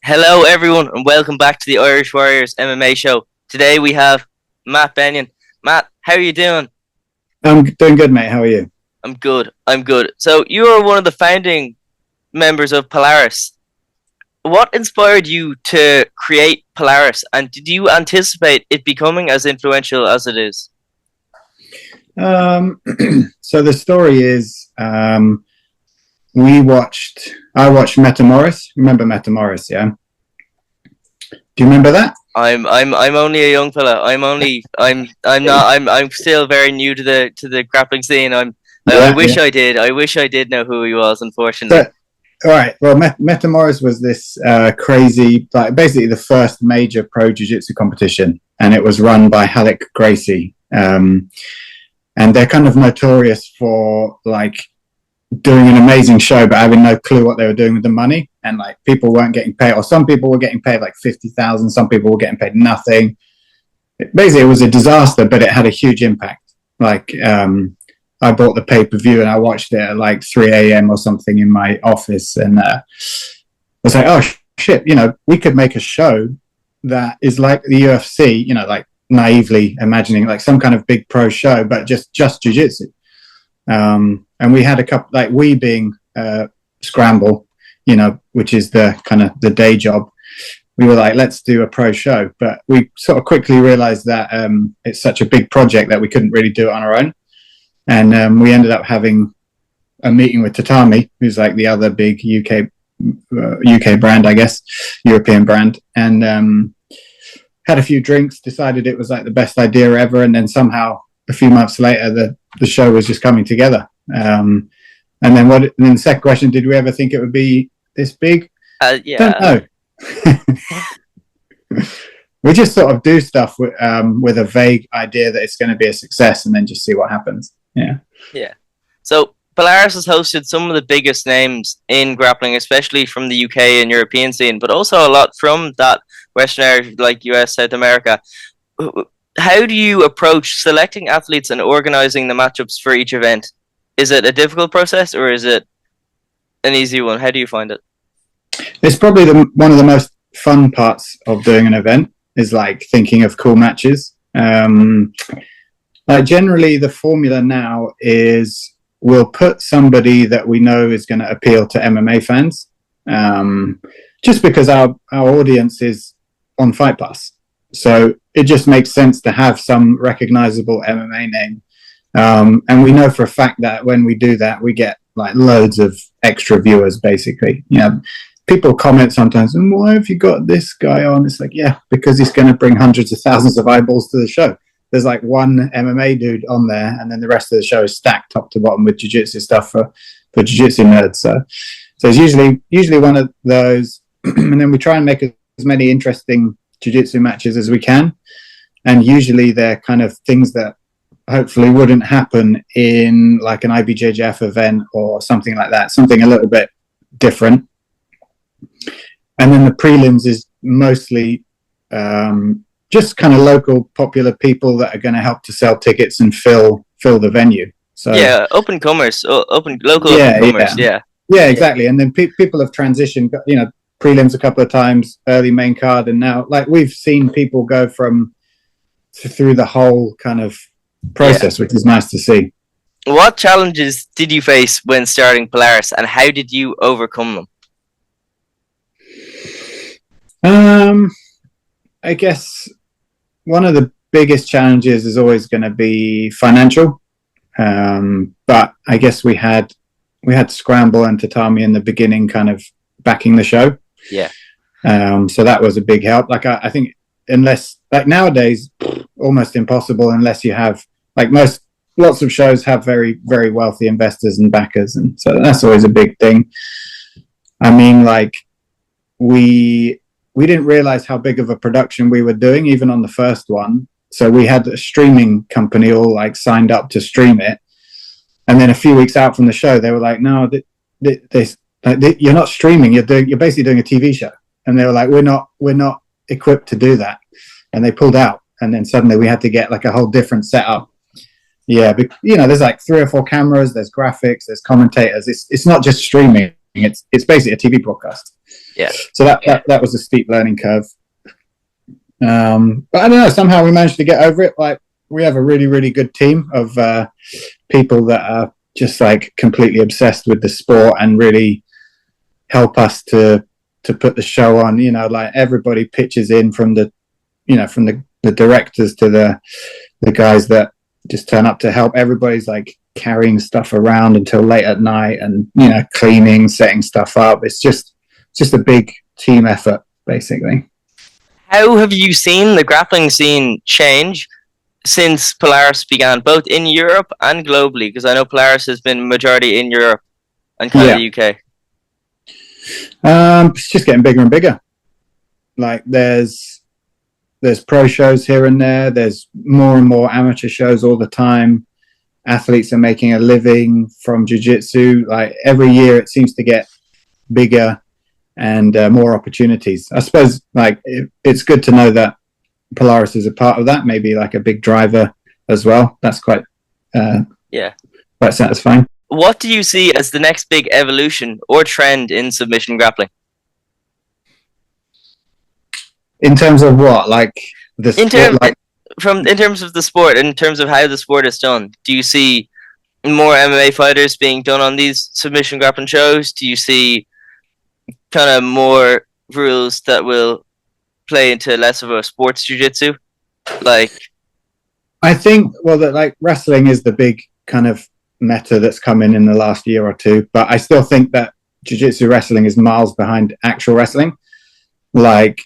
Hello, everyone, and welcome back to the Irish Warriors MMA show. Today we have Matt Benyon. Matt, how are you doing? I'm doing good, mate. How are you? I'm good. I'm good. So you are one of the founding members of Polaris. What inspired you to create Polaris, and did you anticipate it becoming as influential as it is? Um, so the story is, I watched Metamoris. Remember Metamoris, yeah? Do you remember that? I'm only a young fella. I'm still very new to the grappling scene. I Yeah, wish yeah. I did. I wish I did know who he was. Unfortunately. So, all right. Well, Metamoris was this crazy, like basically the first major pro jiu-jitsu competition, and it was run by Halleck Gracie. And they're kind of notorious for like doing an amazing show, but having no clue what they were doing with the money. And like people weren't getting paid, or some people were getting paid like 50,000. Some people were getting paid nothing. Basically, it was a disaster, but it had a huge impact. Like, I bought the pay-per-view and I watched it at like 3 a.m. or something in my office. And I was like, oh shit, we could make a show that is like the UFC, like naively imagining like some kind of big pro show, but just jiu-jitsu. And we had a couple, like we being Scramble, which is the kind of the day job. We were like, let's do a pro show. But we sort of quickly realized that it's such a big project that we couldn't really do it on our own. And we ended up having a meeting with Tatami, who's like the other big UK brand, I guess, European brand. And had a few drinks, decided it was like the best idea ever. And then somehow a few months later, the show was just coming together. And then the second question, did we ever think it would be this big? Yeah. Don't know. We just sort of do stuff with a vague idea that it's going to be a success and then just see what happens. Yeah. Yeah. So Polaris has hosted some of the biggest names in grappling, especially from the UK and European scene, but also a lot from that Western area like US, South America. How do you approach selecting athletes and organizing the matchups for each event? Is it a difficult process or is it an easy one? How do you find it? It's probably one of the most fun parts of doing an event is like thinking of cool matches. Like generally the formula now is we'll put somebody that we know is going to appeal to MMA fans, just because our audience is on Fight Pass. So it just makes sense to have some recognizable MMA name. And we know for a fact that when we do that, we get like loads of extra viewers, basically. People comment sometimes, and why have you got this guy on? It's like, yeah, because he's going to bring hundreds of thousands of eyeballs to the show. There's like one MMA dude on there, and then the rest of the show is stacked top to bottom with jiu-jitsu stuff for jiu-jitsu nerds. So it's usually one of those, and then we try and make as many interesting jiu-jitsu matches as we can. And usually they're kind of things that hopefully wouldn't happen in like an IBJJF event or something like that, something a little bit different. And then the prelims is mostly just kind of local popular people that are going to help to sell tickets and fill the venue. So yeah, local open comers. Yeah, exactly. And then people have transitioned, prelims a couple of times, early main card, and now like we've seen people go through the whole kind of process, which is nice to see. What challenges did you face when starting Polaris, and how did you overcome them? I guess one of the biggest challenges is always going to be financial. But I guess we had Scramble and Tatami in the beginning kind of backing the show. Yeah. So that was a big help. Like I think unless like nowadays, almost impossible unless you have like lots of shows have very, very wealthy investors and backers. And so that's always a big thing. I mean, like we didn't realize how big of a production we were doing, even on the first one. So we had a streaming company all like signed up to stream it. And then a few weeks out from the show, they were like, no, you're not streaming. You're basically doing a TV show. And they were like, we're not equipped to do that. And they pulled out. And then suddenly we had to get like a whole different setup. Yeah. But, there's like 3 or 4 cameras, there's graphics, there's commentators. It's not just streaming. It's basically a TV broadcast. Yeah. So that was a steep learning curve. But I don't know. Somehow we managed to get over it. Like, we have a really, really good team of people that are just like completely obsessed with the sport and really help us to put the show on. You know, like everybody pitches in from the directors to the guys that just turn up to help. Everybody's like carrying stuff around until late at night and, you know, cleaning, setting stuff up. It's just a big team effort, basically. How have you seen the grappling scene change since Polaris began, both in Europe and globally? Because I know Polaris has been majority in Europe and kind of the UK. It's just getting bigger and bigger. Like, there's pro shows here and there. There's more and more amateur shows all the time. Athletes are making a living from jiu-jitsu. Like, every year it seems to get bigger and more opportunities. I suppose, like, it's good to know that Polaris is a part of that, maybe like a big driver as well. That's quite quite satisfying. What do you see as the next big evolution or trend in submission grappling? In terms of what? Like the sport, in terms of the sport, in terms of how the sport is done, do you see more MMA fighters being done on these submission grappling shows? Do you see kind of more rules that will play into less of a sports jiu-jitsu? Like, I think, well, that like wrestling is the big kind of meta that's come in the last year or two, but I still think that jiu-jitsu wrestling is miles behind actual wrestling. Like,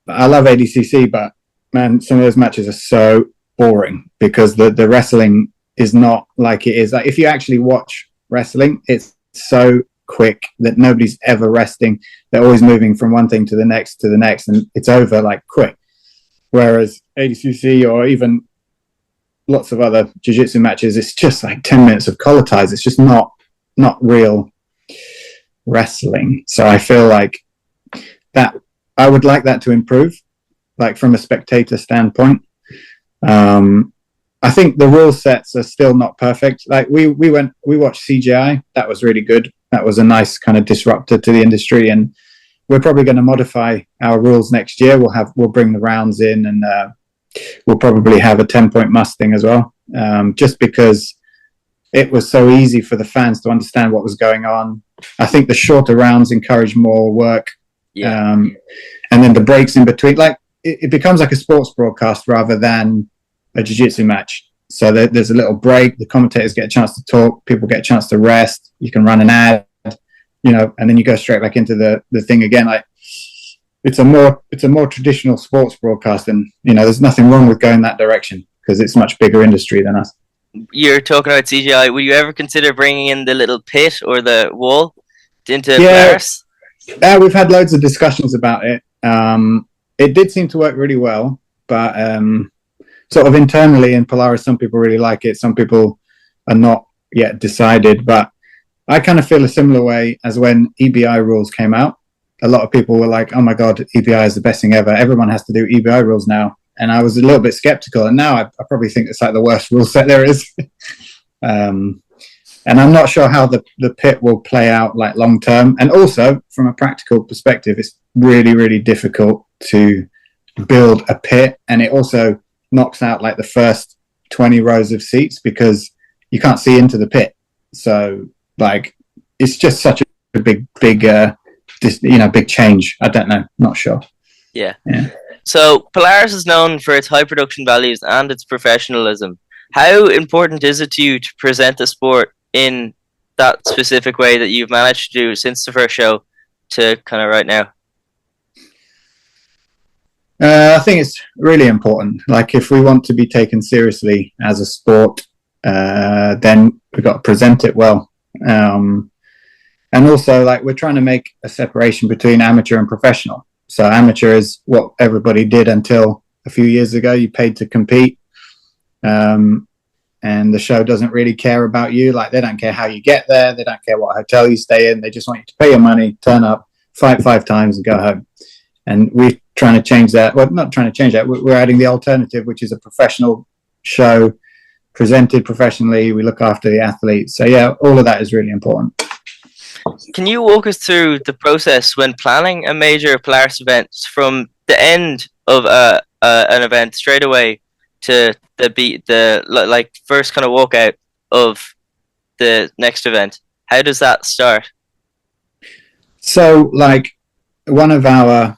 I love ADCC, but man, some of those matches are so boring because the wrestling is not like it is. Like, if you actually watch wrestling, it's so quick that nobody's ever resting. They're always moving from one thing to the next, and it's over like quick. Whereas ADCC or even lots of other jiu-jitsu matches, it's just like 10 minutes of collar ties. It's just not real wrestling. So I feel like that I would like that to improve, like from a spectator standpoint. I think the rule sets are still not perfect. Like we watched CGI. That was really good. That was a nice kind of disruptor to the industry, and we're probably going to modify our rules next year. We'll bring the rounds in, and we'll probably have a 10-point musting as well, just because it was so easy for the fans to understand what was going on. I think the shorter rounds encourage more work. And then the breaks in between, like it becomes like a sports broadcast rather than a jiu-jitsu match. So there's a little break, the commentators get a chance to talk, people get a chance to rest, you can run an ad, you know, and then you go straight back into the thing again. Like it's a more traditional sports broadcast, and you know, there's nothing wrong with going that direction because it's a much bigger industry than us. You're talking about CGI. Would you ever consider bringing in the little pit or the wall into Polaris? Yeah, we've had loads of discussions about it. It did seem to work really well, but sort of internally in Polaris, some people really like it. Some people are not yet decided, but I kind of feel a similar way as when EBI rules came out. A lot of people were like, oh my God, EBI is the best thing ever. Everyone has to do EBI rules now. And I was a little bit skeptical. And now I probably think it's like the worst rule set there is. And I'm not sure how the pit will play out like long term. And also from a practical perspective, it's really, really difficult to build a pit. And it also knocks out like the first 20 rows of seats because you can't see into the pit. So like, it's just such a big, big change. I don't know. Not sure. Yeah. So Polaris is known for its high production values and its professionalism. How important is it to you to present the sport in that specific way that you've managed to do since the first show to kind of right now? I think it's really important. Like if we want to be taken seriously as a sport, then we've got to present it well. And also like we're trying to make a separation between amateur and professional. So amateur is what everybody did until a few years ago. You paid to compete. And the show doesn't really care about you. Like they don't care how you get there. They don't care what hotel you stay in. They just want you to pay your money, turn up, fight 5 times and go home. And we're trying to change that. Well, not trying to change that. We're adding the alternative, which is a professional show presented professionally. We look after the athletes. So yeah, all of that is really important. Can you walk us through the process when planning a major Polaris event from the end of an event straight away to the first kind of walkout of the next event? How does that start? So, like, one of our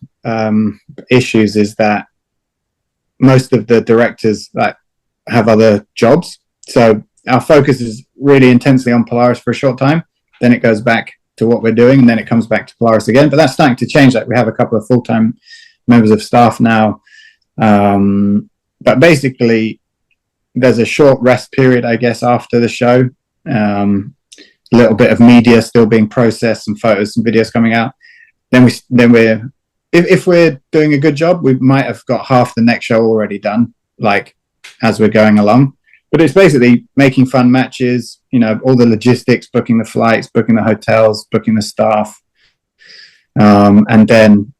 issues is that most of the directors like have other jobs. So our focus is really intensely on Polaris for a short time. Then it goes back to what we're doing, and then it comes back to Polaris again. But that's starting to change. Like, we have a couple of full-time members of staff now. But basically, there's a short rest period, I guess, after the show. A little bit of media still being processed, some photos, some videos coming out. Then we're if we're doing a good job, we might have got half the next show already done, like as we're going along. But it's basically making fun matches, you know, all the logistics, booking the flights, booking the hotels, booking the staff, and then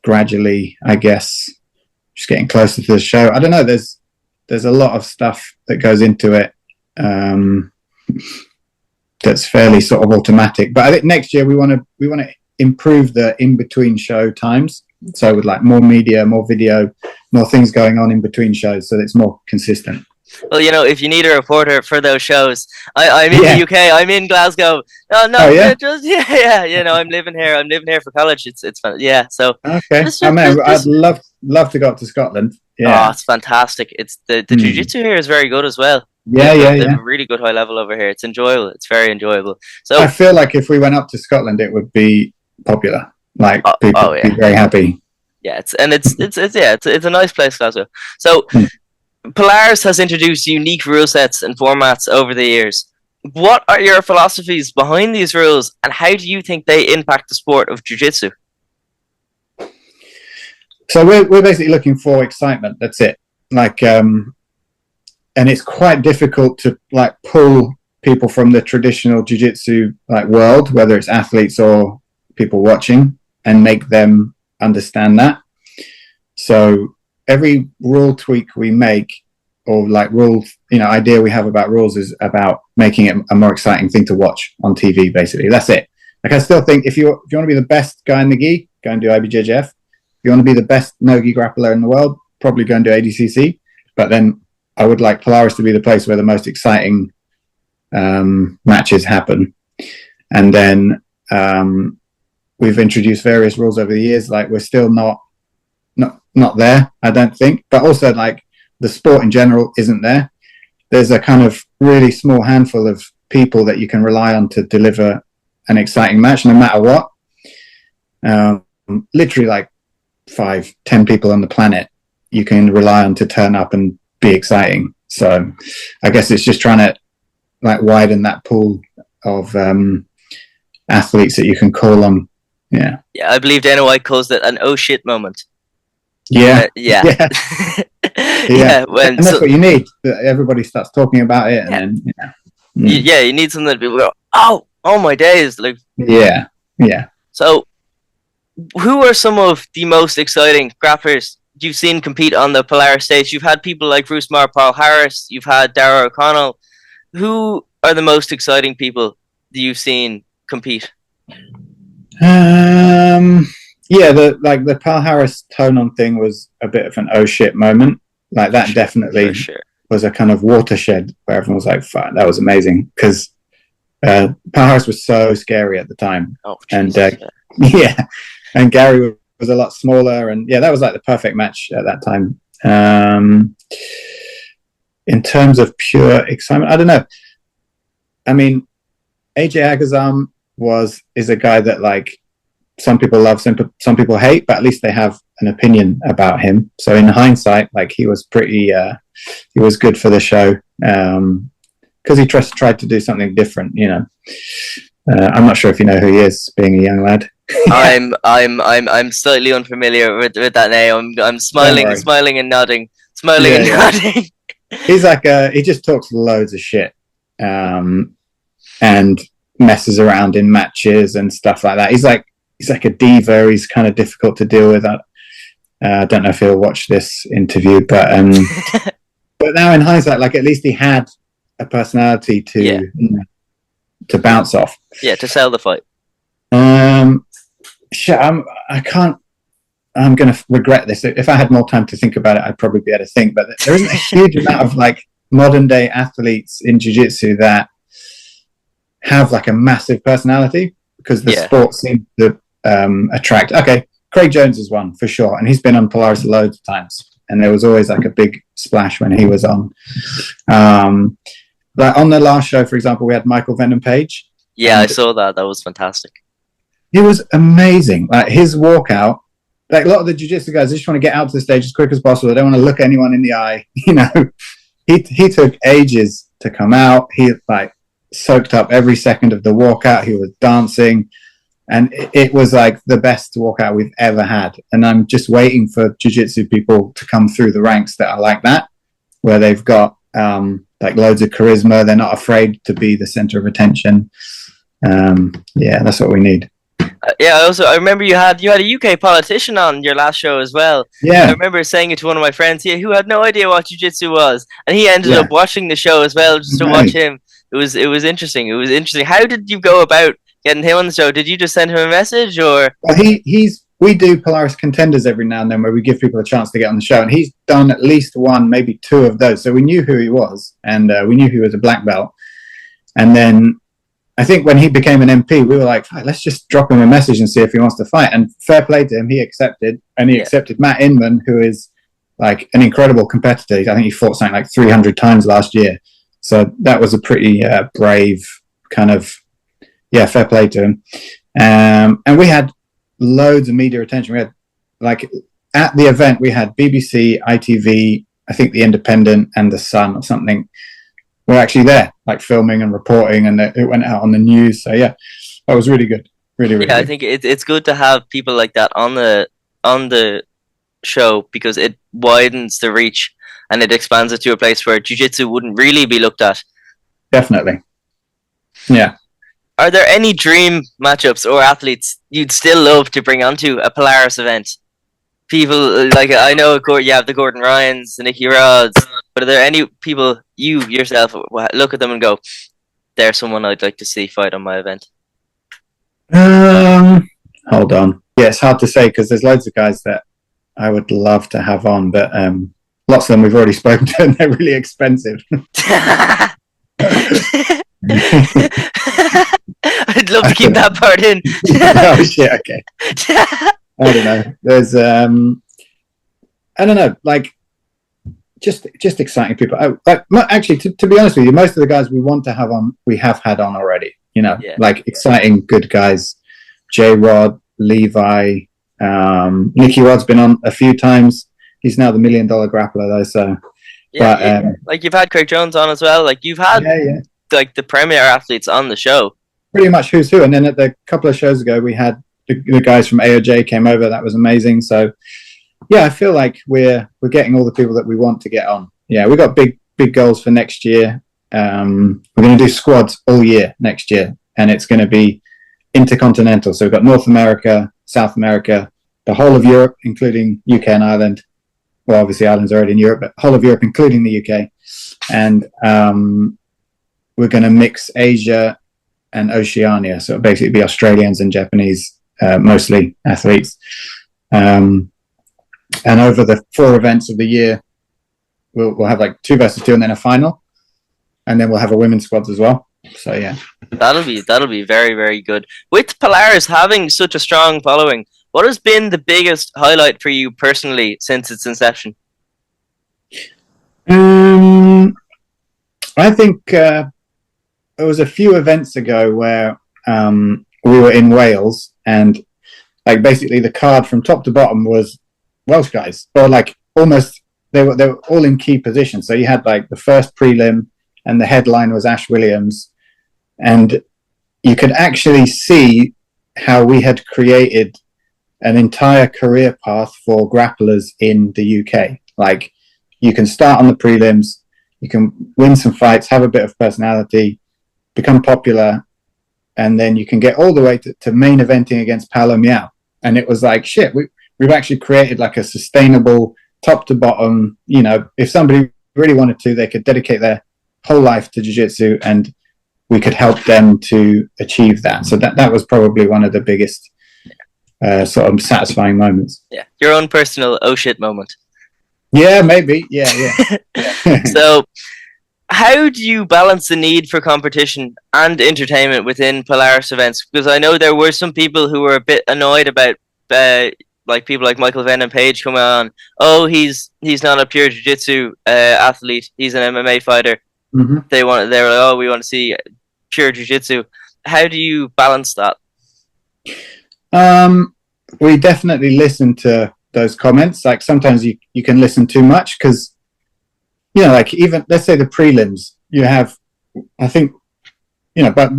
gradually, I guess, just getting closer to the show. I don't know. There's a lot of stuff that goes into it. That's fairly sort of automatic. But I think next year we want to improve the in-between show times. So with like more media, more video, more things going on in between shows, so that it's more consistent. Well, you know, if you need a reporter for those shows, I'm in the UK. I'm in Glasgow. No, yeah. You know, I'm living here. I'm living here for college. It's fun. Yeah. So okay. I'd love to go up to Scotland. Yeah. Oh, it's fantastic. It's the jiu-jitsu here is very good as well. Yeah. Really good high level over here. It's enjoyable. It's very enjoyable. So I feel like if we went up to Scotland, it would be popular. Like people would be very happy. Yeah, it's a nice place, Glasgow. So Polaris has introduced unique rule sets and formats over the years. What are your philosophies behind these rules, and how do you think they impact the sport of jiu-jitsu? So we're basically looking for excitement. That's it. Like, and it's quite difficult to like pull people from the traditional jiu-jitsu like world, whether it's athletes or people watching, and make them understand that. So every rule tweak we make, or like rule, you know, idea we have about rules is about making it a more exciting thing to watch on TV. Basically, that's it. Like, I still think if you want to be the best guy in the gi, go and do IBJJF. If you want to be the best no-gi grappler in the world, probably go and do ADCC. But then I would like Polaris to be the place where the most exciting matches happen. And then we've introduced various rules over the years. Like, we're still not there, I don't think. But also, like, the sport in general isn't there. There's a kind of really small handful of people that you can rely on to deliver an exciting match, no matter what. Literally, like 5-10 people on the planet you can rely on to turn up and be exciting. So I guess it's just trying to like widen that pool of athletes that you can call on. Yeah, I believe Dana White calls it an oh shit moment. Yeah. Yeah. And that's what you need. Everybody starts talking about it, and then you need something that people go, oh my days, like yeah. So, who are some of the most exciting grapplers you've seen compete on the Polaris stage? You've had people like Bruce Mar, Paul Harris. You've had Dara O'Connell. Who are the most exciting people that you've seen compete? The Paul Harris Tonon thing was a bit of an oh shit moment. Like, that definitely was a kind of watershed where everyone was like, "Fuck, that was amazing," because Paul Harris was so scary at the time. Oh, and and Gary was a lot smaller, and that was like the perfect match at that time. In terms of pure excitement, I don't know. I mean, AJ Agazam is a guy that, like, some people love, some people hate, but at least they have an opinion about him. So in hindsight, like, he was pretty, he was good for the show because he tried to do something different. You know, I'm not sure if you know who he is, being a young lad. I'm slightly unfamiliar with that name. I'm smiling and nodding, nodding. He's like he just talks loads of shit, and messes around in matches and stuff like that. He's like a diva. He's kind of difficult to deal with. I don't know if he'll watch this interview, but but now in hindsight, like, at least he had a personality to bounce off. Yeah, to sell the fight. Shit, I can't. I'm going to regret this. If I had more time to think about it, I'd probably be able to think. But there isn't a huge amount of like modern day athletes in jiu-jitsu that have like a massive personality, because the sport seems to attract. Okay, Craig Jones is one for sure, and he's been on Polaris loads of times, and there was always like a big splash when he was on. Like on the last show, for example, we had Michael Venom Page. Yeah, I saw that. That was fantastic. He was amazing. Like his walkout. Like a lot of the jiu-jitsu guys, they just want to get out to the stage as quick as possible. They don't want to look anyone in the eye. You know, he took ages to come out. He like soaked up every second of the walkout. He was dancing, and it was like the best walkout we've ever had. And I'm just waiting for jiu-jitsu people to come through the ranks that are like that, where they've got like loads of charisma. They're not afraid to be the center of attention. Yeah, that's what we need. I remember you had a UK politician on your last show as well. Yeah, I remember saying it to one of my friends here who had no idea what jiu-jitsu was, and he ended up watching the show as well just to watch him. It was interesting. It was interesting. How did you go about getting him on the show? Did you just send him a message, or? Well, we do Polaris Contenders every now and then where we give people a chance to get on the show, and he's done at least one, maybe two of those. So we knew who he was, and we knew he was a black belt. And then I think when he became an MP, we were like, right, let's just drop him a message and see if he wants to fight. And fair play to him, he accepted. And he accepted Matt Inman, who is like an incredible competitor. I think he fought something like 300 times last year. So that was a pretty brave kind of, fair play to him. And we had loads of media attention. We had, like, at the event, we had BBC, ITV, I think The Independent and The Sun or something. We're actually there, like filming and reporting, and it went out on the news. So yeah, that was really good, really good. I think it's good to have people like that on the show, because it widens the reach and it expands it to a place where jiu-jitsu wouldn't really be looked at. Definitely, yeah. Are there any dream matchups or athletes you'd still love to bring onto a Polaris event? People like, I know you have the Gordon Ryans, the Nicky Rods, but are there any people you yourself look at them and go, "There's someone I'd like to see fight on my event"? Hold on. Yeah, it's hard to say because there's loads of guys that I would love to have on, but lots of them we've already spoken to, and they're really expensive. I'd love to keep that part in. Oh shit! Okay. I don't know. There's I don't know, like just exciting people. Actually, to be honest with you, most of the guys we want to have on, we have had on already. You know, like exciting, good guys. J Rod, Levi, Nicky Rod's been on a few times. He's now the $1 million grappler though. So, like you've had Craig Jones on as well. Like you've had like the premier athletes on the show. Pretty much who's who. And then at the couple of shows ago, we had the guys from AOJ came over. That was amazing. So yeah, I feel like we're getting all the people that we want to get on. Yeah, we got big goals for next year. We're going to do squads all year next year, and it's going to be intercontinental. So we've got North America, South America, the whole of Europe, including UK and Ireland. Well, obviously Ireland's already in Europe, but whole of Europe, including the UK. And we're going to mix Asia and Oceania. So it'll basically be Australians and Japanese, mostly athletes. And over the 4 events of the year, we'll have like 2 versus 2 and then a final. And then we'll have a women's squads as well. So yeah. That'll be very, very good. With Polaris having such a strong following, what has been the biggest highlight for you personally since its inception? I think it was a few events ago where we were in Wales, and like basically the card from top to bottom was Welsh guys, or like almost they were all in key positions. So you had like the first prelim, and the headline was Ash Williams, and you could actually see how we had created an entire career path for grapplers in the UK. Like you can start on the prelims, you can win some fights, have a bit of personality, become popular, and then you can get all the way to main eventing against Paolo Miao. And it was like, shit, we've actually created like a sustainable top to bottom, you know, if somebody really wanted to, they could dedicate their whole life to jiu-jitsu and we could help them to achieve that. So that was probably one of the biggest sort of satisfying moments. Yeah, your own personal oh shit moment. Yeah, maybe. Yeah. So, how do you balance the need for competition and entertainment within Polaris events? Because I know there were some people who were a bit annoyed about, like people like Michael Venom Page coming on. Oh, he's not a pure jiu-jitsu athlete. He's an MMA fighter. Mm-hmm. They were like, oh, we want to see pure jiu-jitsu. How do you balance that? We definitely listen to those comments. Like sometimes you can listen too much because, you know, like even let's say the prelims, you have, I think, you know, but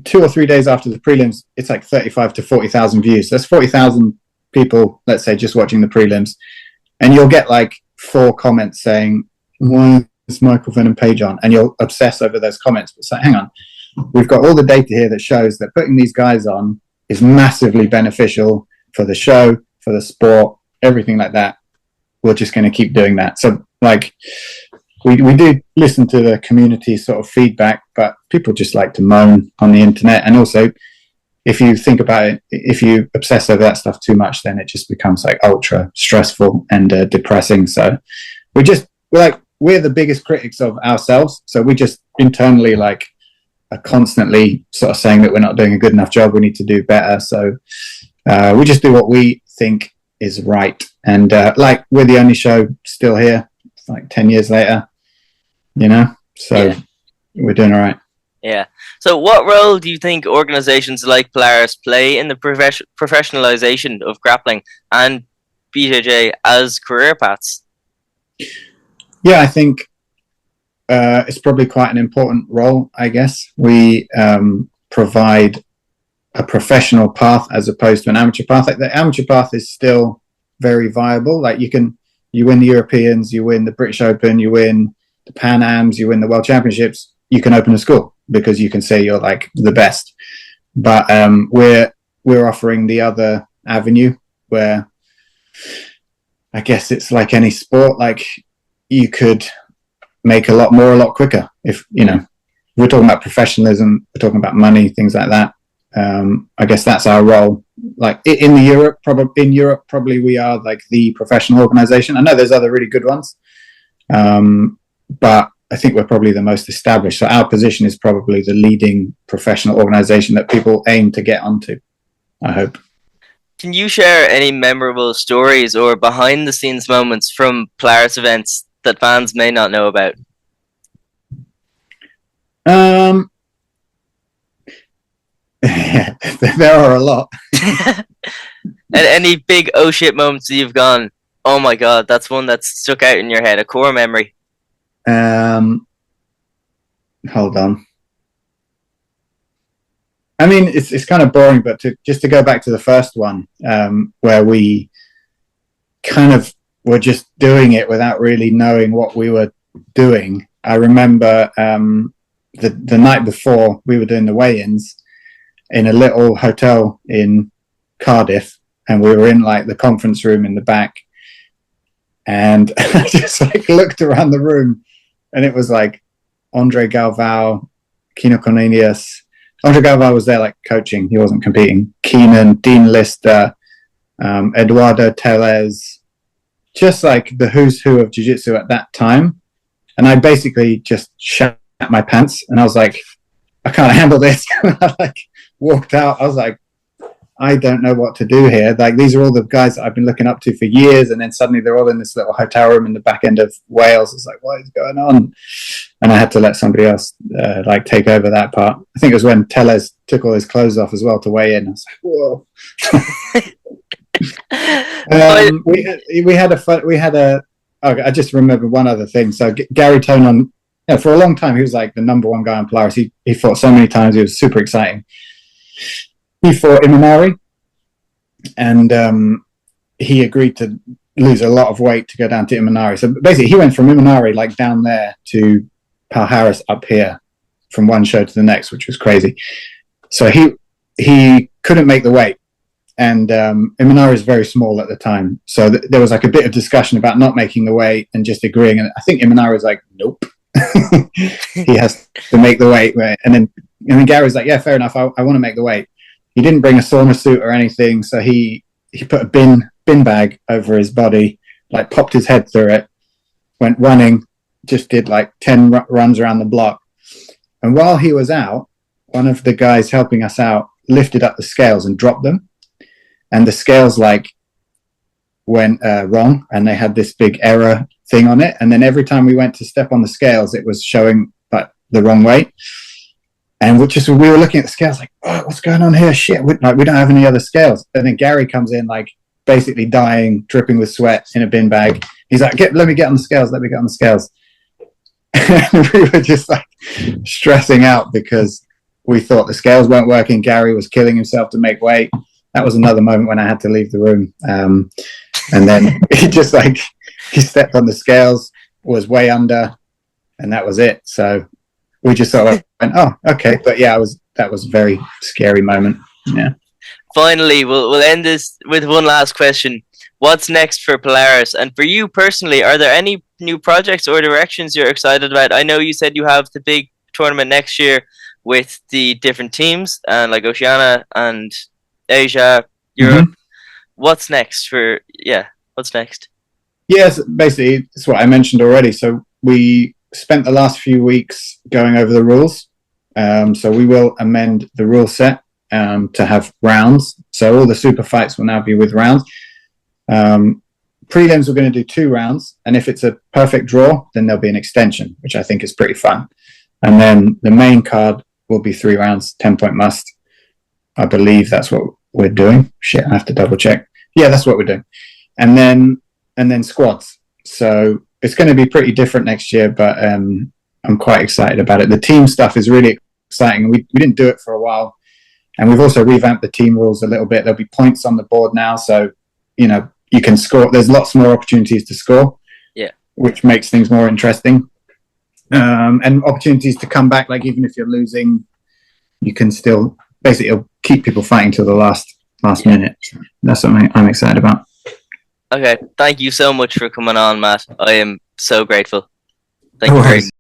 2 or 3 days after the prelims, it's like 35 to 40,000 views. That's 40,000 people, let's say, just watching the prelims, and you'll get like 4 comments saying, "Why is Michael Venom Page on?" And you'll obsess over those comments. But say, hang on, we've got all the data here that shows that putting these guys on is massively beneficial for the show, for the sport, everything like that. We're just going to keep doing that. So like we do listen to the community sort of feedback, but people just like to moan on the internet. And also, if you think about it, if you obsess over that stuff too much, then it just becomes like ultra stressful and depressing. So we're the biggest critics of ourselves. So we just internally like are constantly sort of saying that we're not doing a good enough job. We need to do better. So we just do what we think is right. And like we're the only show still here, like 10 years later, you know, so we're doing all right. Yeah. So what role do you think organizations like Polaris play in the professionalization of grappling and BJJ as career paths? Yeah, I think it's probably quite an important role, I guess. We provide a professional path as opposed to an amateur path. Like the amateur path is still very viable. Like you win the Europeans, you win the British Open, you win the Pan Ams, you win the World Championships, you can open a school because you can say you're like the best. But we're offering the other avenue where I guess it's like any sport, like you could make a lot more a lot quicker. If, you know, we're talking about professionalism, we're talking about money, things like that. I guess that's our role. Like in Europe, probably we are like the professional organization. I know there's other really good ones, but I think we're probably the most established. So our position is probably the leading professional organization that people aim to get onto, I hope. Can you share any memorable stories or behind the scenes moments from Polaris events that fans may not know about? There are a lot. And any big oh shit moments that you've gone, oh my god, that's one that's stuck out in your head, a core memory? Hold on. I mean, it's kind of boring, but to go back to the first one, where we kind of were just doing it without really knowing what we were doing. I remember the night before we were doing the weigh-ins in a little hotel in Cardiff, and we were in like the conference room in the back, and I just like looked around the room, and it was like Andre Galvao, Kino Cornelius. Andre Galvao was there like coaching, he wasn't competing. Keenan, Dean Lister, Eduardo Tellez, just like the who's who of jiu-jitsu at that time. And I basically just shat my pants, and I was like, I can't handle this. I like walked out. I was like, I don't know what to do here. Like, these are all the guys that I've been looking up to for years, and then suddenly they're all in this little hotel room in the back end of Wales. It's like, what is going on? And I had to let somebody else like take over that part. I think it was when Tellez took all his clothes off as well to weigh in. I was like, whoa. I just remember one other thing. So Gary Tonon, for a long time, he was like the number one guy on Polaris. He fought so many times. It was super exciting. He fought Imanari, and he agreed to lose a lot of weight to go down to Imanari. So basically, he went from Imanari, like down there, to Pal Harris up here, from one show to the next, which was crazy. So he couldn't make the weight, and Imanari is very small at the time. So there was like a bit of discussion about not making the weight and just agreeing. And I think Imanari was like, nope. he has to make the weight, right? And then Gary was like, yeah, fair enough, I want to make the weight. He didn't bring a sauna suit or anything, so he put a bin bag over his body, like popped his head through it, went running, just did like 10 runs around the block. And while he was out, one of the guys helping us out lifted up the scales and dropped them, and the scales like went wrong, and they had this big error thing on it, and then every time we went to step on the scales, it was showing like the wrong weight. And we were looking at the scales like, oh, what's going on here? Shit, we don't have any other scales. And then Gary comes in like basically dying, dripping with sweat in a bin bag. He's like, let me get on the scales. And we were just like stressing out because we thought the scales weren't working. Gary was killing himself to make weight. That was another moment when I had to leave the room. And then he stepped on the scales, was way under, and that was it. So we just sort of went, oh, okay. But yeah, that was a very scary moment. Yeah. Finally, we'll end this with one last question. What's next for Polaris? And for you personally, are there any new projects or directions you're excited about? I know you said you have the big tournament next year with the different teams, and like Oceania and Asia, Europe. What's next what's next? Yes, basically, it's what I mentioned already. So we spent the last few weeks going over the rules. So we will amend the rule set to have rounds. So all the super fights will now be with rounds. Prelims, we're going to do 2 rounds. And if it's a perfect draw, then there'll be an extension, which I think is pretty fun. And then the main card will be 3 rounds, 10-point must. I believe that's what we're doing. Shit, I have to double check. Yeah, that's what we're doing. And then squads. So it's going to be pretty different next year, but I'm quite excited about it. The team stuff is really exciting. We didn't do it for a while, and we've also revamped the team rules a little bit. There'll be points on the board now, so you can score. There's lots more opportunities to score, which makes things more interesting, and opportunities to come back. Like even if you're losing, you can still basically it'll keep people fighting till the last minute. That's something I'm excited about. Okay, thank you so much for coming on, Matt. I am so grateful. Thank No you very worries. much.